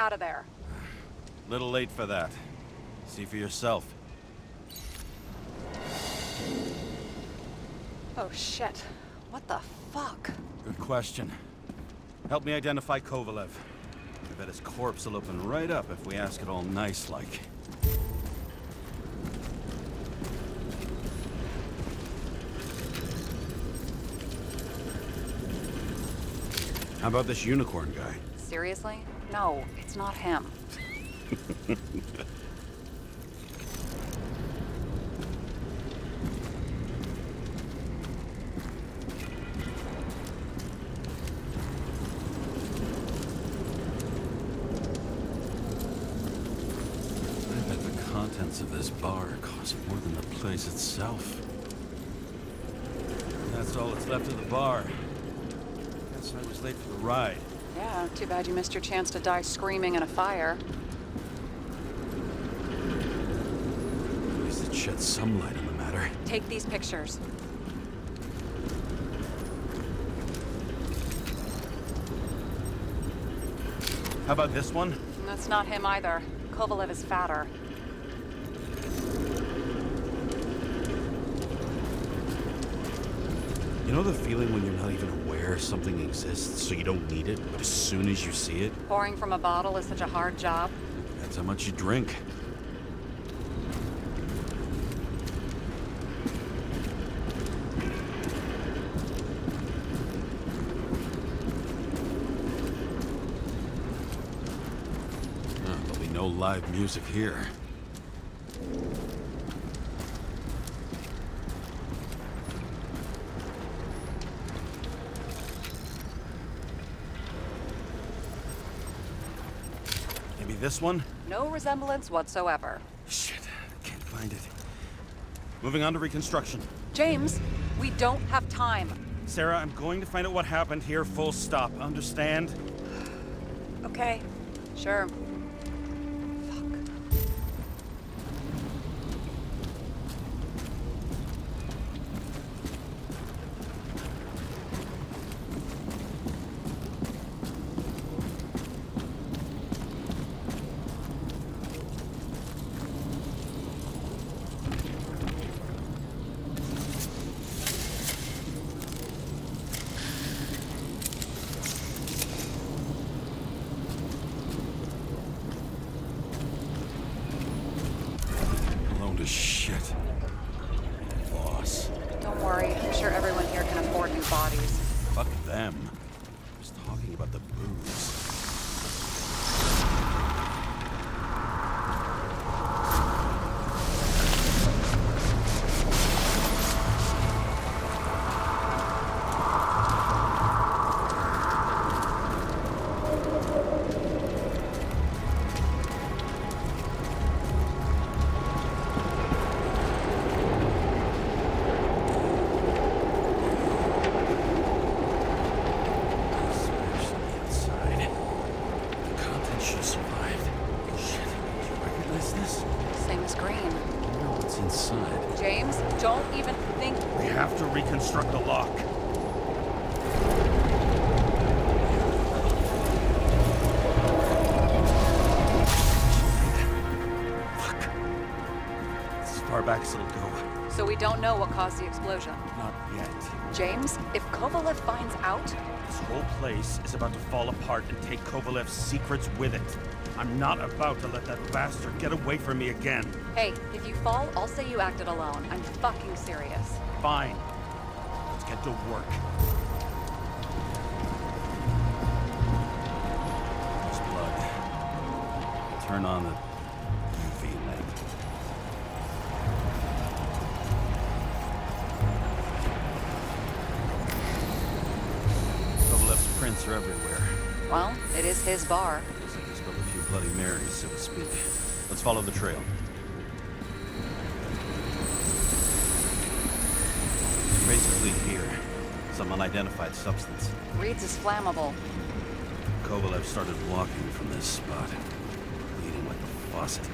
out of there. Little late for that. See for yourself. Oh shit. What the fuck? Good question. Help me identify Kovalev. I bet his corpse will open right up if we ask it all nice-like. How about this unicorn guy? Seriously? No, it's not him. Of this bar cost more than the place itself. That's all that's left of the bar. Guess I was late for the ride. Yeah, too bad you missed your chance to die screaming in a fire. At least it sheds some light on the matter. Take these pictures. How about this one? That's not him either. Kovalev is fatter. You know the feeling when you're not even aware something exists, so you don't need it, but as soon as you see it? Pouring from a bottle is such a hard job. That's how much you drink. There'll be no live music here. This one? No resemblance whatsoever. Shit, can't find it. Moving on to reconstruction. James, we don't have time. Sarah, I'm going to find out what happened here, full stop. Understand? Okay, sure. Shit. Boss. Don't worry, I'm sure everyone here can afford new bodies. Fuck them. I was talking about the booze. James, don't even think... We have to reconstruct the lock. Fuck. It's as far back as it'll go. So we don't know what caused the explosion? Not yet. James, if Kovalev finds out... This whole place is about to fall apart and take Kovalev's secrets with it. I'm not about to let that bastard get away from me again. Hey, if you fall, I'll say you acted alone. I'm fucking serious. Fine. Let's get to work. There's blood. Turn on the UV lamp. Kovalev's prints are everywhere. Well, it is his bar. A few Bloody Marys, so to speak. Let's follow the trail. Traces lead here. Some unidentified substance. Reeds is flammable. Kovalev started walking from this spot. Bleeding like a faucet.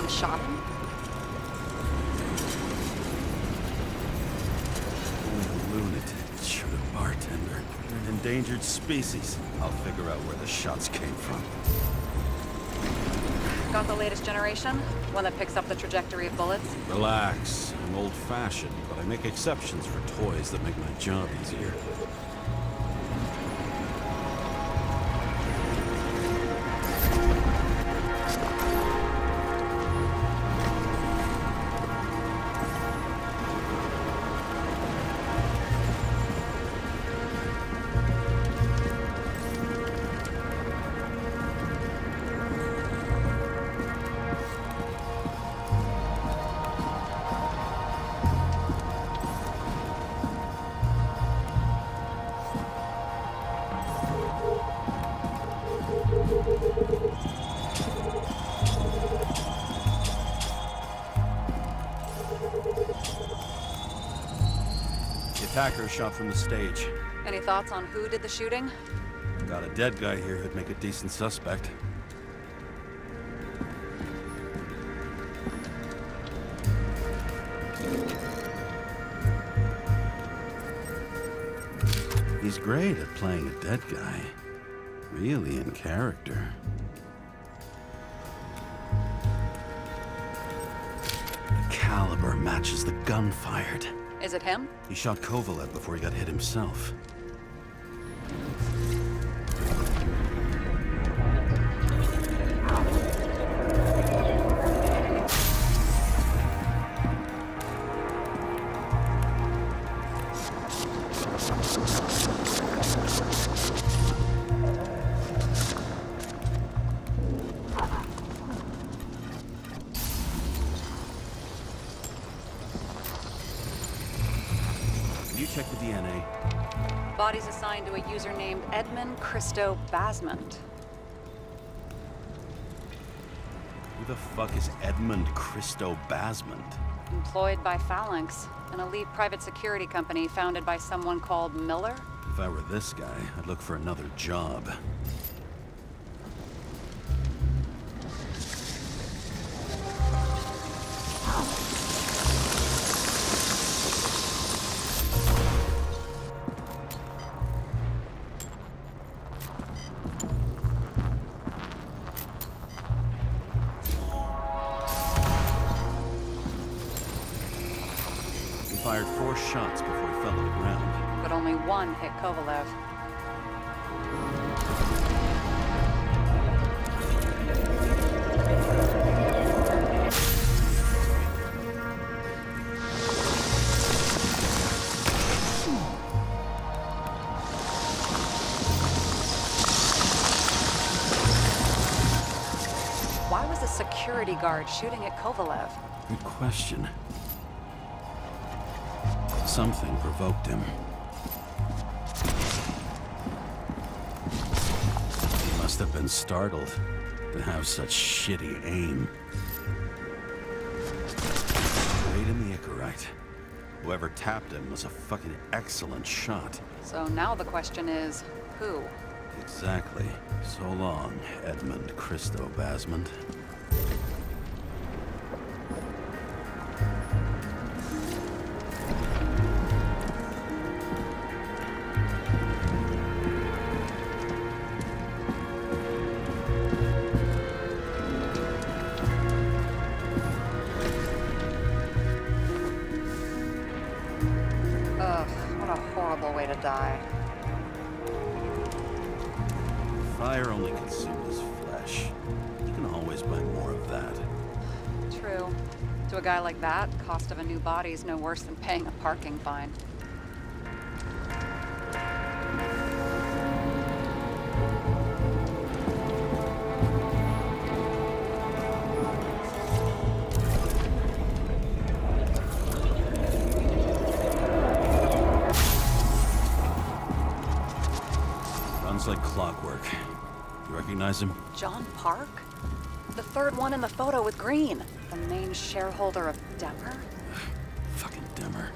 someone shot him? Lunatic. Shoot a bartender. You're an endangered species. I'll figure out where the shots came from. Got the latest generation? One that picks up the trajectory of bullets? Relax. I'm old-fashioned, but I make exceptions for toys that make my job easier. The attacker shot from the stage. Any thoughts on who did the shooting? Got a dead guy here who'd make a decent suspect. He's great at playing a dead guy. Really in character. The caliber matches the gun fired. Is it him? He shot Kovalev before he got hit himself. You check the DNA. Body's assigned to a user named Edmund Christo Basment. Who the fuck is Edmund Christo Basment? Employed by Phalanx, an elite private security company founded by someone called Miller. If I were this guy, I'd look for another job. He fired 4 shots before he fell to the ground. But only one hit Kovalev. Why was a security guard shooting at Kovalev? Good question. Something provoked him. He must have been startled to have such shitty aim. Right in the Icarite. Whoever tapped him was a fucking excellent shot. So now the question is, who? Exactly. So long, Edmund Christo Basment. Ugh, what a horrible way to die. Fire only consumed his flesh. You can always buy more of that. True. To a guy like that, cost of a new body is no worse than paying a parking fine. Runs like clockwork. You recognize him? John Park? The third one in the photo with Green. The main shareholder of Demer? Fucking Demer.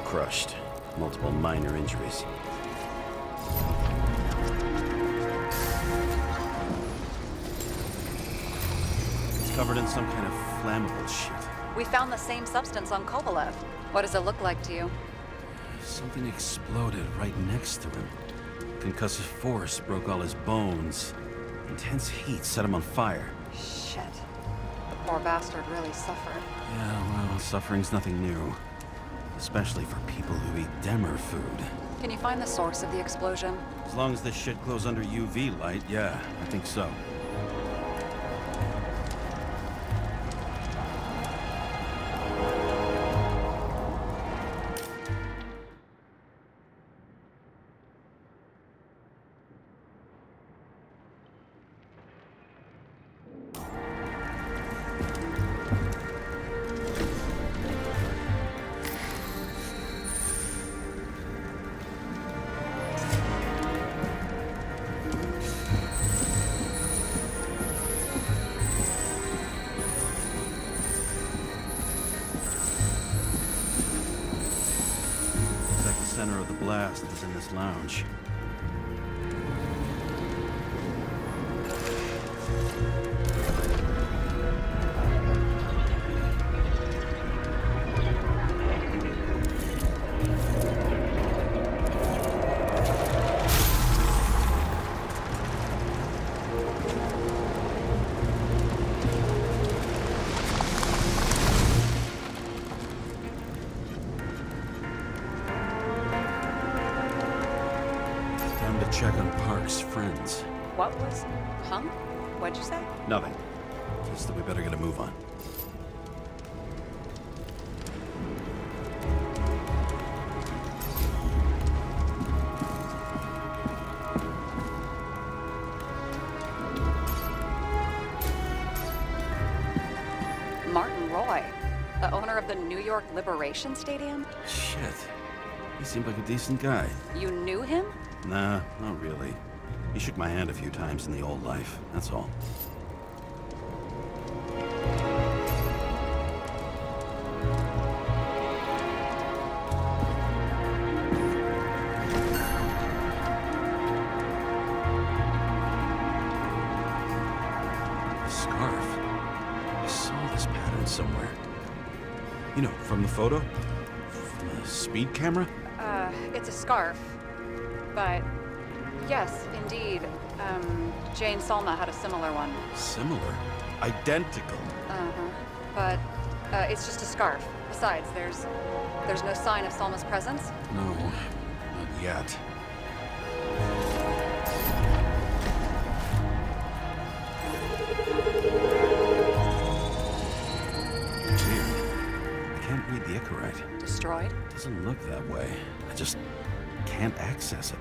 crushed. Multiple minor injuries. It's covered in some kind of flammable shit. We found the same substance on Kovalev. What does it look like to you? Something exploded right next to him. Concussive force broke all his bones. Intense heat set him on fire. Shit. The poor bastard really suffered. Yeah, well, suffering's nothing new. Especially for people who eat Demer food. Can you find the source of the explosion? As long as this shit glows under UV light, yeah, I think so. The center of the blast is in this lounge. Check on Park's friends. What was... Huh? What'd you say? Nothing. Just that we better get a move on. Martin Roy, the owner of the New York Liberation Stadium? Shit. He seemed like a decent guy. You knew him? Nah, not really. He shook my hand a few times in the old life, that's all. Scarf. I saw this pattern somewhere. You know, from the photo? From a speed camera? It's a scarf. But, yes, indeed. Jane Salma had a similar one. Similar? Identical? Uh-huh. But, it's just a scarf. Besides, there's no sign of Salma's presence. No, not yet. Weird. I can't read the Icarite. Destroyed? Doesn't look that way. I just can't access it.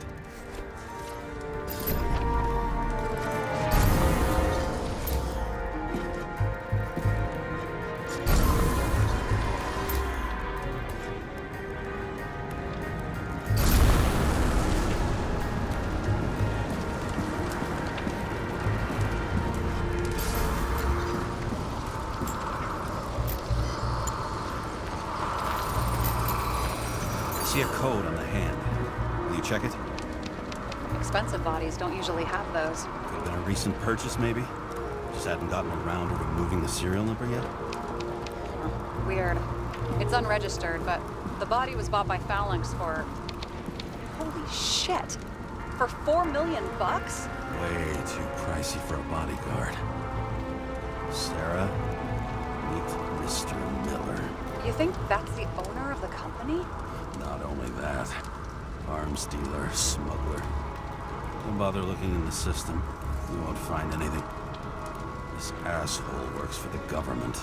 I see a code on the hand. Will you check it? Expensive bodies don't usually have those. Could have been a recent purchase, maybe? Just hadn't gotten around to removing the serial number yet? Weird. It's unregistered, but the body was bought by Phalanx for... Holy shit! For $4 million bucks? Way too pricey for a bodyguard. Sarah, meet Mr. Miller. You think that's the owner of the company? Not only that, arms dealer, smuggler. Don't bother looking in the system. You won't find anything. This asshole works for the government.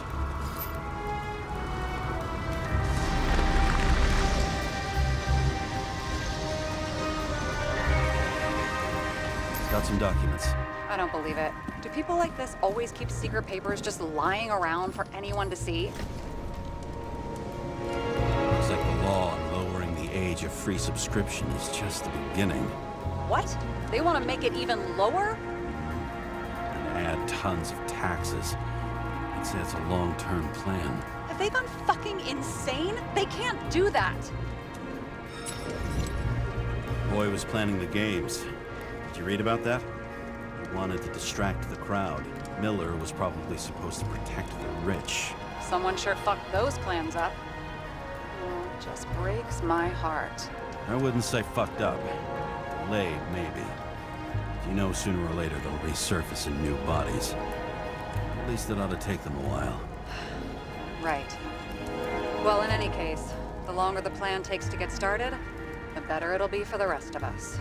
Got some documents. I don't believe it. Do people like this always keep secret papers just lying around for anyone to see? Looks like the law on lowering the age of free subscription is just the beginning. What? They want to make it even lower? And add tons of taxes. I'd say it's a long-term plan. Have they gone fucking insane? They can't do that. boy was planning the games. Did you read about that? He wanted to distract the crowd. Miller was probably supposed to protect the rich. Someone sure fucked those plans up. Oh, it just breaks my heart. I wouldn't say fucked up. Delayed, maybe. You know sooner or later they'll resurface in new bodies. At least it ought to take them a while. Right. Well, in any case, the longer the plan takes to get started, the better it'll be for the rest of us.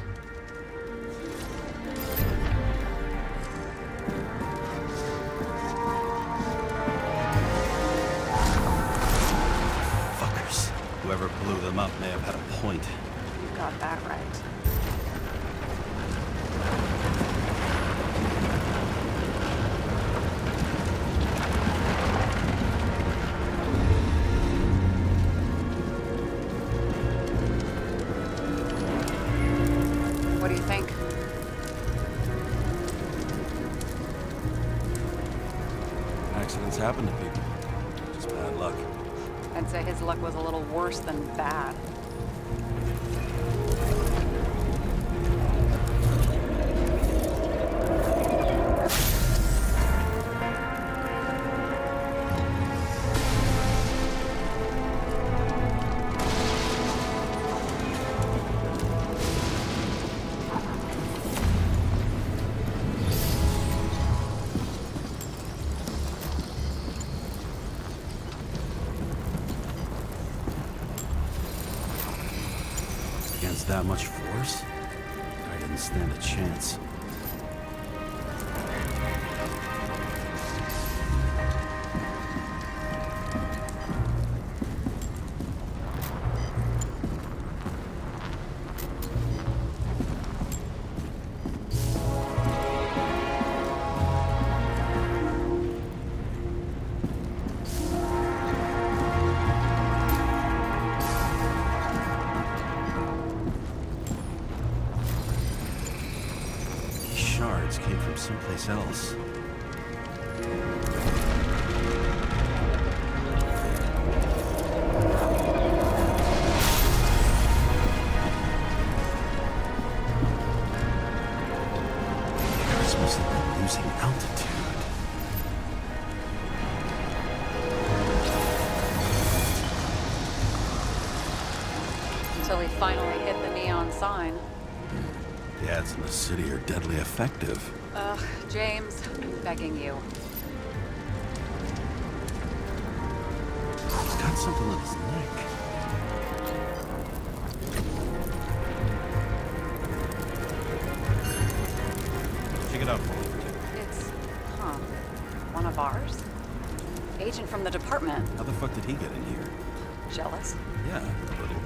Fuckers. Whoever blew them up may have had a point. You got that right. What do you think? Accidents happen to people. Just bad luck. I'd say his luck was a little worse than bad. Against that much force? I didn't stand a chance. Shards came from someplace else. This must have been losing altitude. Until he finally hit the neon sign. The ads in the city are deadly effective. Ugh, James, I'm begging you. He's got something on his neck. Check it out for me. It's, one of ours? Agent from the department. How the fuck did he get in here? Jealous? Yeah, a little.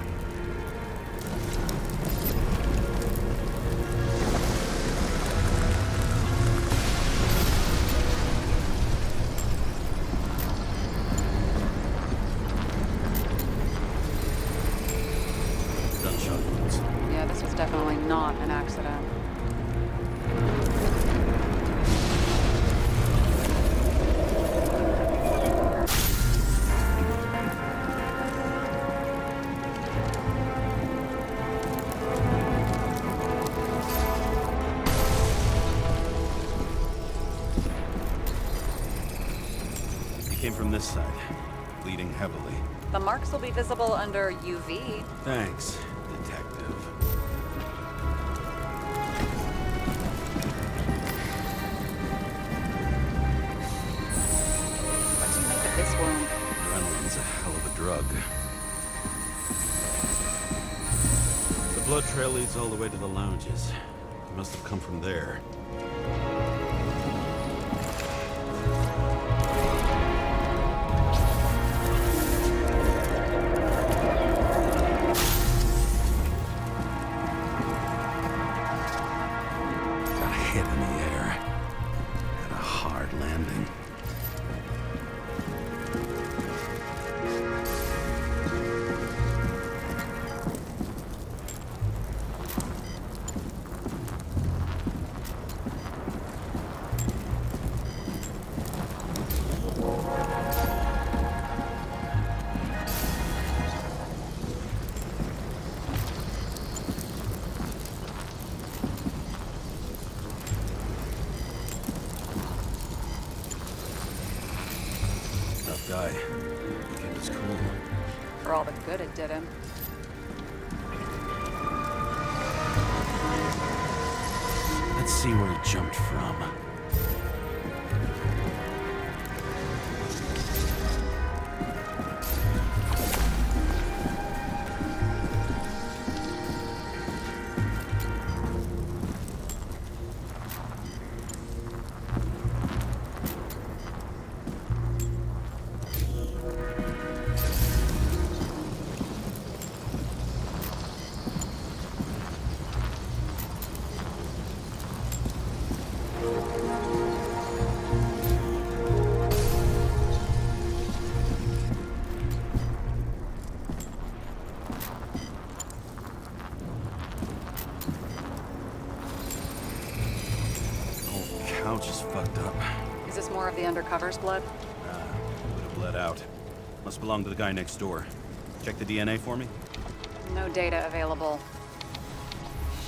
Gunshot wounds. Yeah, this was definitely not an accident. He came from this side, bleeding heavily. The marks will be visible under UV. Thanks, detective. What do you make of this wound? Adrenaline's a hell of a drug. The blood trail leads all the way to the lounges. He must have come from there. Got hit in the air. Had a hard landing. good it did him. Let's see where he jumped from. Couch is fucked up. Is this more of the undercover's blood? Would have bled out. Must belong to the guy next door. Check the DNA for me? No data available.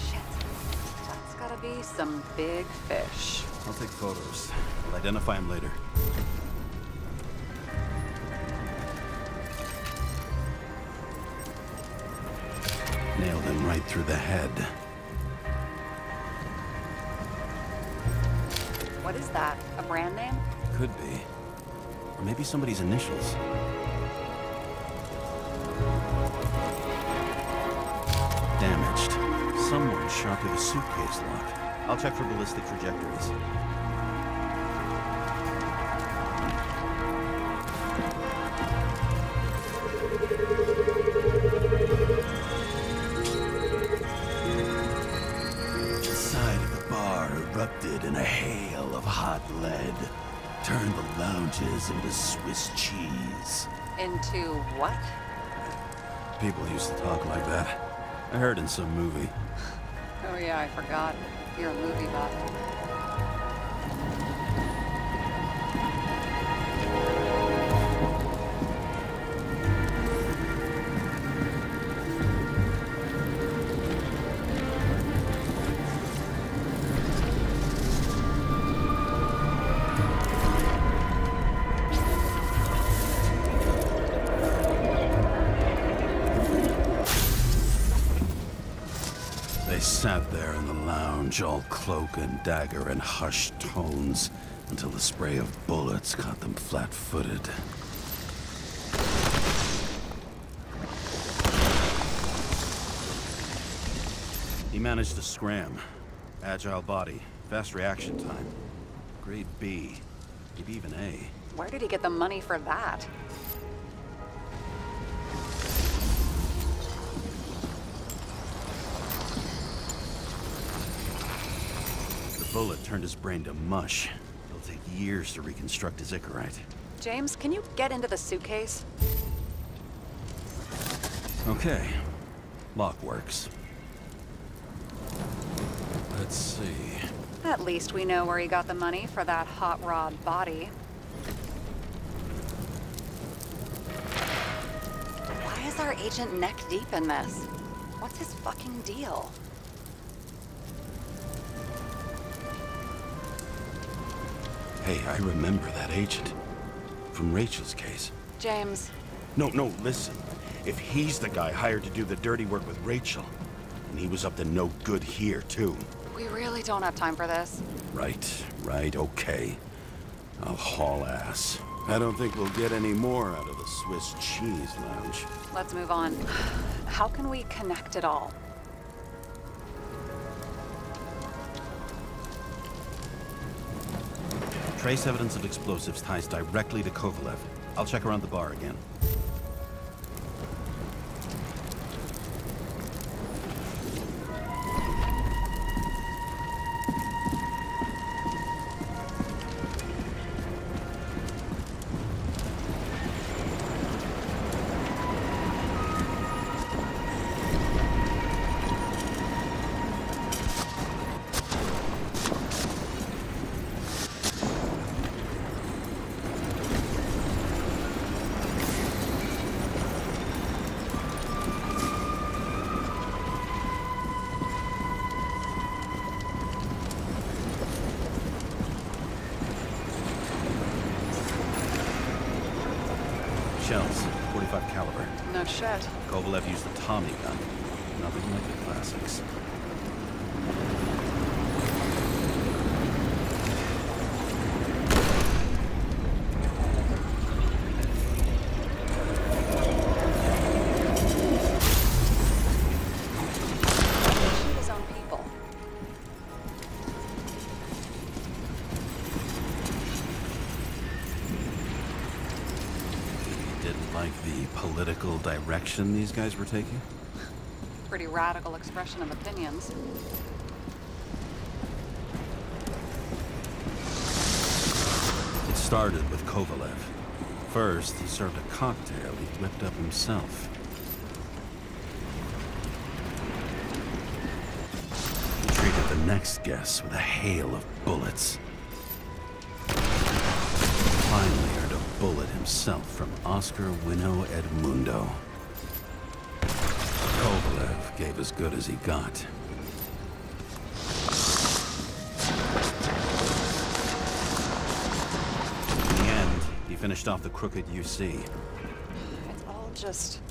Shit. That's gotta be some big fish. I'll take photos. I'll identify him later. Nailed him right through the head. What is that? A brand name? Could be. Or maybe somebody's initials. Damaged. Someone shot through the suitcase lock. I'll check for ballistic trajectories. The side of the bar erupted in a hail of hot lead. Turned the lounges into Swiss cheese. Into what? People used to talk like that. I heard in some movie. Oh yeah, I forgot. You're a movie buff. They sat there in the lounge, all cloak and dagger and hushed tones, until the spray of bullets caught them flat-footed. He managed to scram. Agile body, fast reaction time. Grade B, maybe even A. Where did he get the money for that? The bullet turned his brain to mush. It'll take years to reconstruct his Icarite. James, can you get into the suitcase? Okay. Lock works. Let's see. At least we know where he got the money for that hot rod body. Why is our agent neck deep in this? What's his fucking deal? Hey, I remember that agent. From Rachel's case. James, No, listen. If he's the guy hired to do the dirty work with Rachel, and he was up to no good here, too. we really don't have time for this. Right, okay. I'll haul ass. I don't think we'll get any more out of the Swiss cheese lounge. Let's move on. How can we connect it all? Trace evidence of explosives ties directly to Kovalev. I'll check around the bar again. Shells, .45 caliber. No shit. Kovalev used the Tommy gun. Nothing like the classics. Shoot his own people. You didn't like the political direction these guys were taking? Pretty radical expression of opinions. It started with Kovalev. First, he served a cocktail he whipped up himself. He treated the next guest with a hail of bullets. Finally earned a bullet himself from Oscar Winnow Edmundo. Kovalev gave as good as he got. In the end, he finished off the crooked UC. It's all just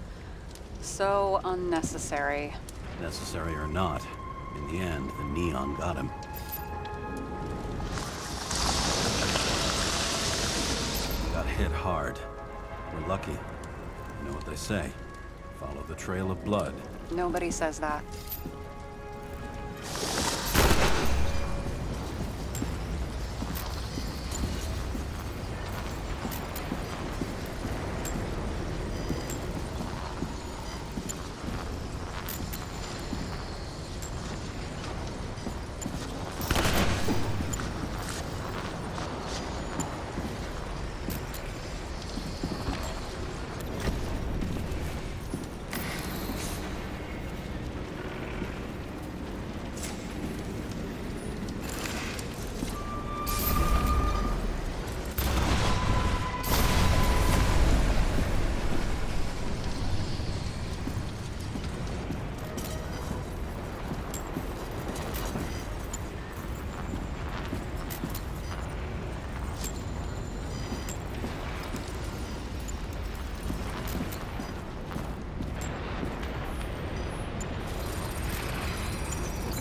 so unnecessary. Necessary or not, in the end, the neon got him. He got hit hard. We're lucky. You know what they say. Follow the trail of blood. Nobody says that.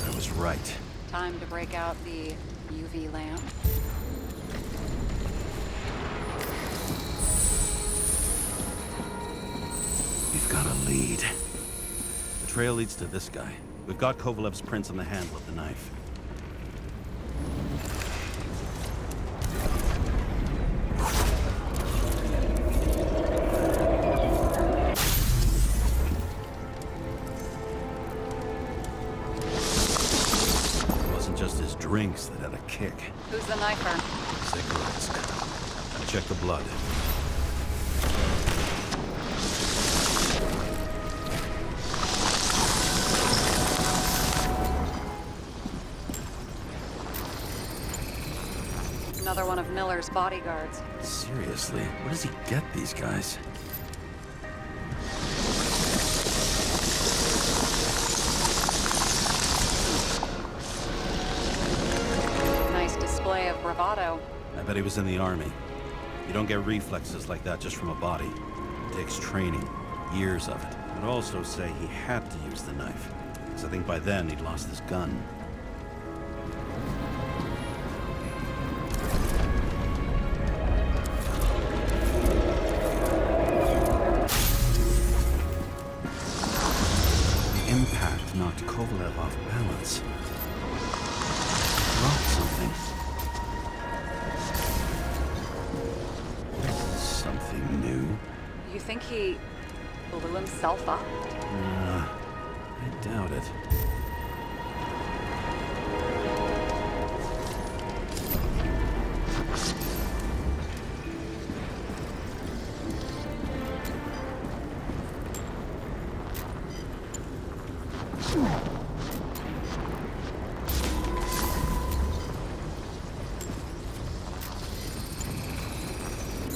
I was right. Time to break out the UV lamp. We've got a lead. The trail leads to this guy. We've got Kovalev's prints on the handle of the knife. It wasn't just his drinks that had a kick. Who's the knifer? Cigarettes. Check the blood. Another one of Miller's bodyguards. Seriously, where does he get these guys? Nice display of bravado. I bet he was in the army. You don't get reflexes like that just from a body. It takes training, years of it. I'd also say he had to use the knife, because I think by then he'd lost his gun. The impact knocked Kovalev off balance. Dropped something. Something new. You think he blew himself up? I doubt it.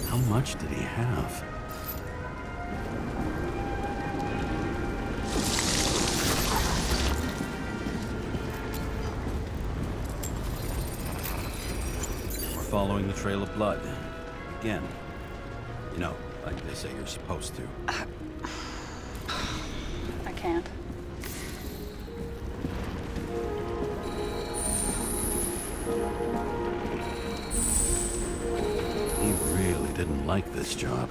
How much did he have? We're following the trail of blood. Again. You know, like they say you're supposed to. can't. He really didn't like this job.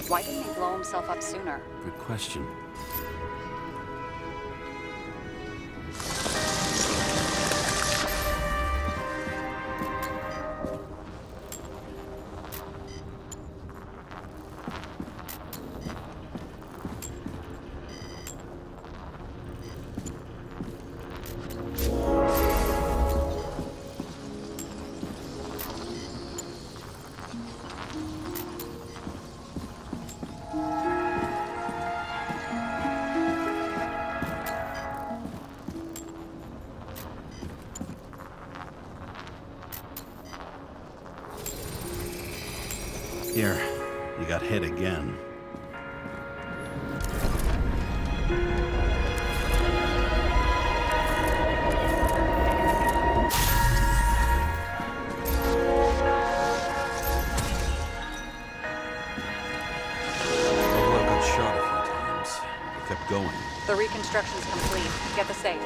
Why didn't he blow himself up sooner? Good question. Here, you got hit again. Kovalev got shot a few times. He kept going. The reconstruction's complete. Get the safe.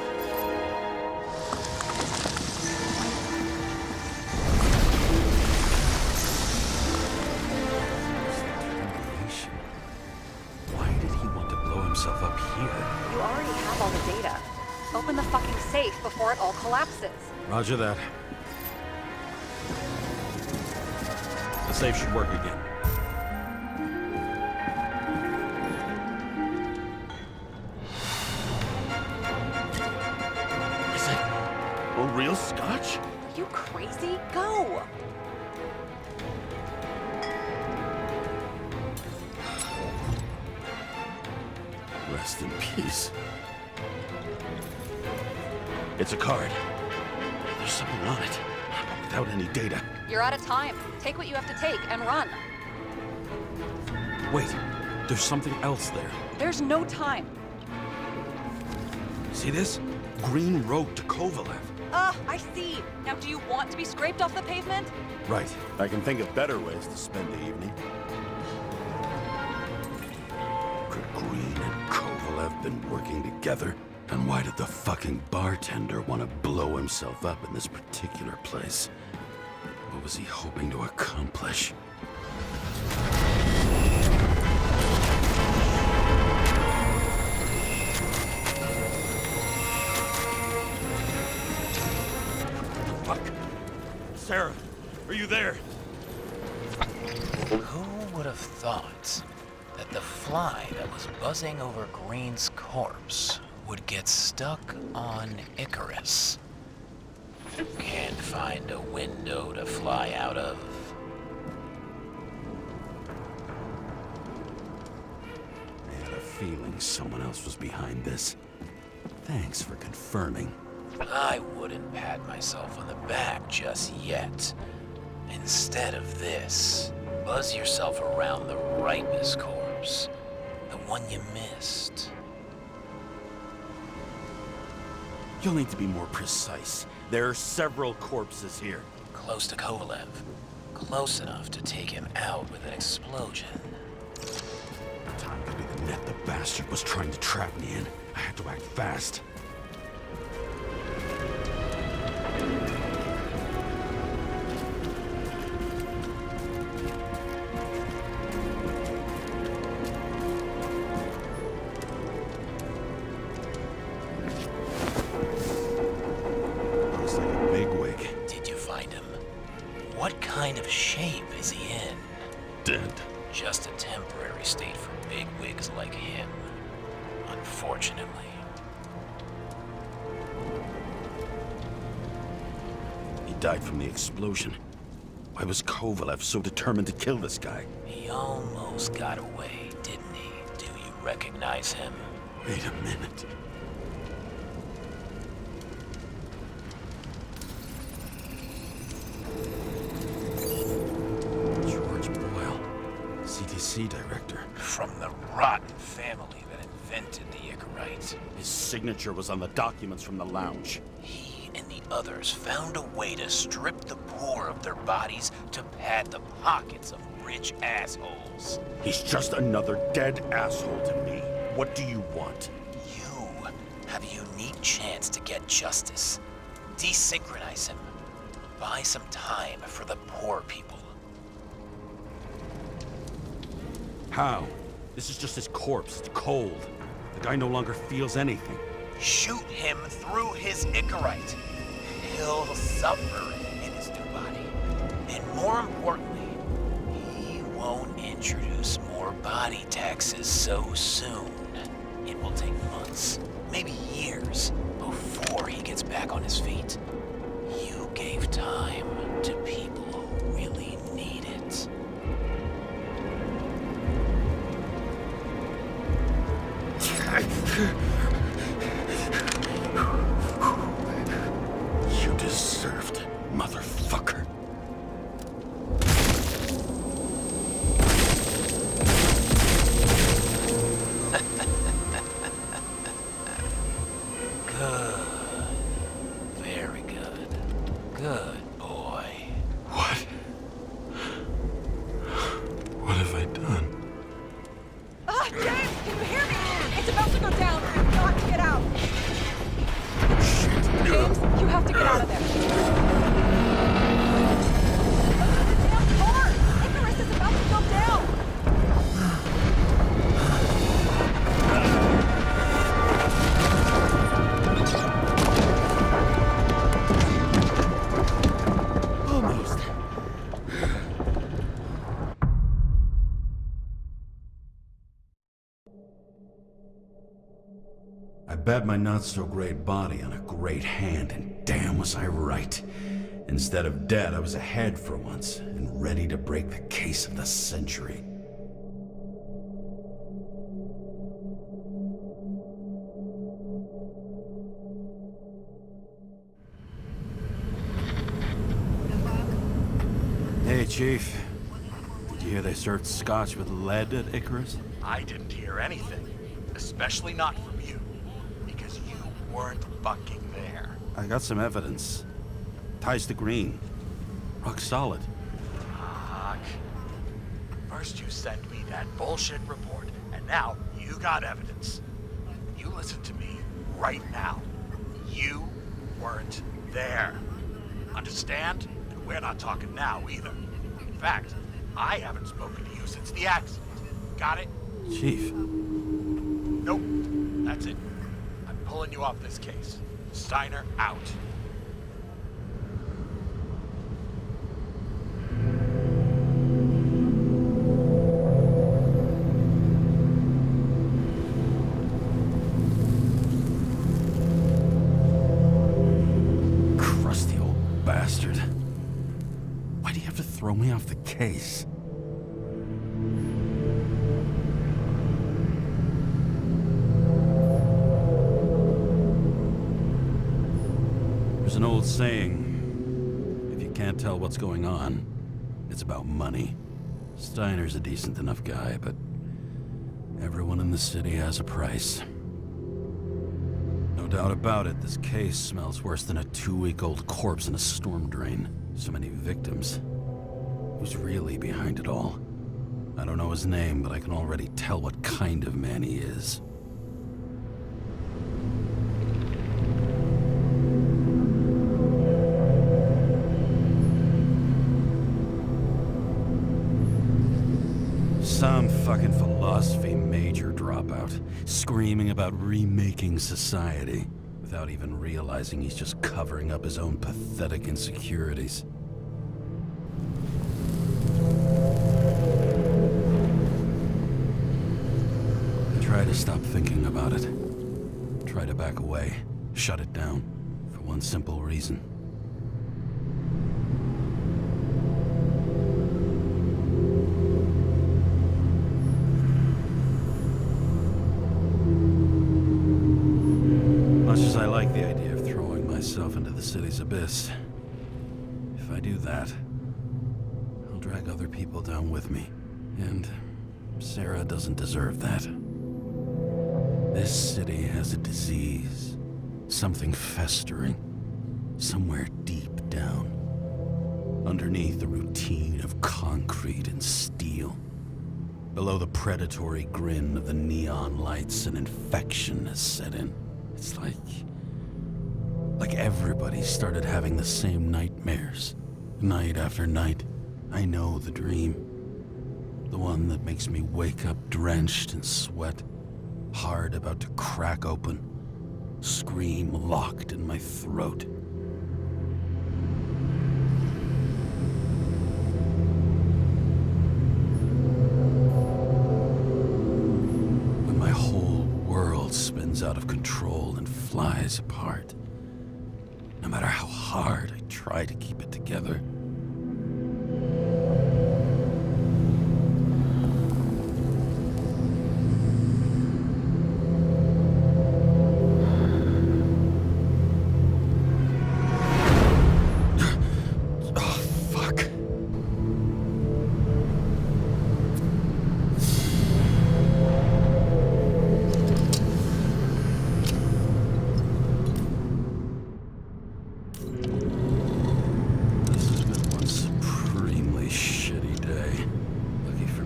Why did he want to blow himself up here? You already have all the data. Open the fucking safe before it all collapses. Roger that. The safe should work again. Is it a real scotch? Are you crazy? Go! Rest in peace. It's a card. There's something on it, but without any data. You're out of time. Take what you have to take and run. Wait, there's something else there. There's no time. See this? Green Road to Kovalev. I see. Now do you want to be scraped off the pavement? Right. I can think of better ways to spend the evening. Could Green and Kovalev been working together? And why did the fucking bartender want to blow himself up in this particular place? What was he hoping to accomplish? Fuck. Sarah, are you there? Who would have thought that the fly that was buzzing over Green's corpse would get stuck on Icarus? Can't find a window to fly out of. I had a feeling someone else was behind this. Thanks for confirming. I wouldn't pat myself on the back just yet. Instead of this, buzz yourself around the Ripus corpse, the one you missed. You'll need to be more precise. There are several corpses here. Close to Kovalev. Close enough to take him out with an explosion. Time could be the net the bastard was trying to trap me in. I had to act fast. Looks like a bigwig. Did you find him? What kind of shape is he in? Dead. Just a temporary state for bigwigs like him. Unfortunately. He died from the explosion. Why was Kovalev so determined to kill this guy? He almost got away, didn't he? Do you recognize him? Wait a minute. USC director. From the rotten family that invented the Icarite. His signature was on the documents from the lounge. He and the others found a way to strip the poor of their bodies to pad the pockets of rich assholes. He's just another dead asshole to me. What do you want? You have a unique chance to get justice. Desynchronize him. Buy some time for the poor people. How? This is just his corpse. It's cold. The guy no longer feels anything. Shoot him through his Icarite. He'll suffer in his new body. And more importantly, he won't introduce more body taxes so soon. It will take months, maybe years, before he gets back on his feet. You gave time to people who really need it. You deserved it, motherfucker. Good. Very good. Good boy. What? What have I done? Ah, James, can you hear me? It's about to go down. I've got to get out. Shit. James, you have to get out of there. Look at the damn car! Icarus is about to go down! Almost. I bet my not-so-great body on a great hand, and damn was I right. Instead of dead, I was ahead for once, and ready to break the case of the century. Hey, Chief. Did you hear they served scotch with lead at Icarus? I didn't hear anything. Especially not from you. Because you weren't fucking there. I got some evidence. Ties to Green. Rock solid. Fuck. First you sent me that bullshit report, and now you got evidence. You listen to me right now. You weren't there. Understand? And we're not talking now either. In fact, I haven't spoken to you since the accident. Got it? Chief. Nope. That's it. I'm pulling you off this case. Steiner out. Crusty old bastard. Why do you have to throw me off the case? There's an old saying, if you can't tell what's going on, it's about money. Steiner's a decent enough guy, but everyone in the city has a price. No doubt about it, this case smells worse than a 2-week-old corpse in a storm drain. So many victims. Who's really behind it all? I don't know his name, but I can already tell what kind of man he is. Some fucking philosophy major dropout, screaming about remaking society, without even realizing he's just covering up his own pathetic insecurities. I try to stop thinking about it. Try to back away, shut it down, for one simple reason. Much as I like the idea of throwing myself into the city's abyss, if I do that, I'll drag other people down with me. And Sarah doesn't deserve that. This city has a disease. Something festering. Somewhere deep down. Underneath the routine of concrete and steel. Below the predatory grin of the neon lights, an infection has set in. It's like everybody started having the same nightmares. Night after night. I know the dream. The one that makes me wake up drenched in sweat. Heart about to crack open. Scream locked in my throat. When my whole world spins out of control and flies apart. No matter how hard I try to keep it together.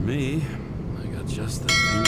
Me, I got just the thing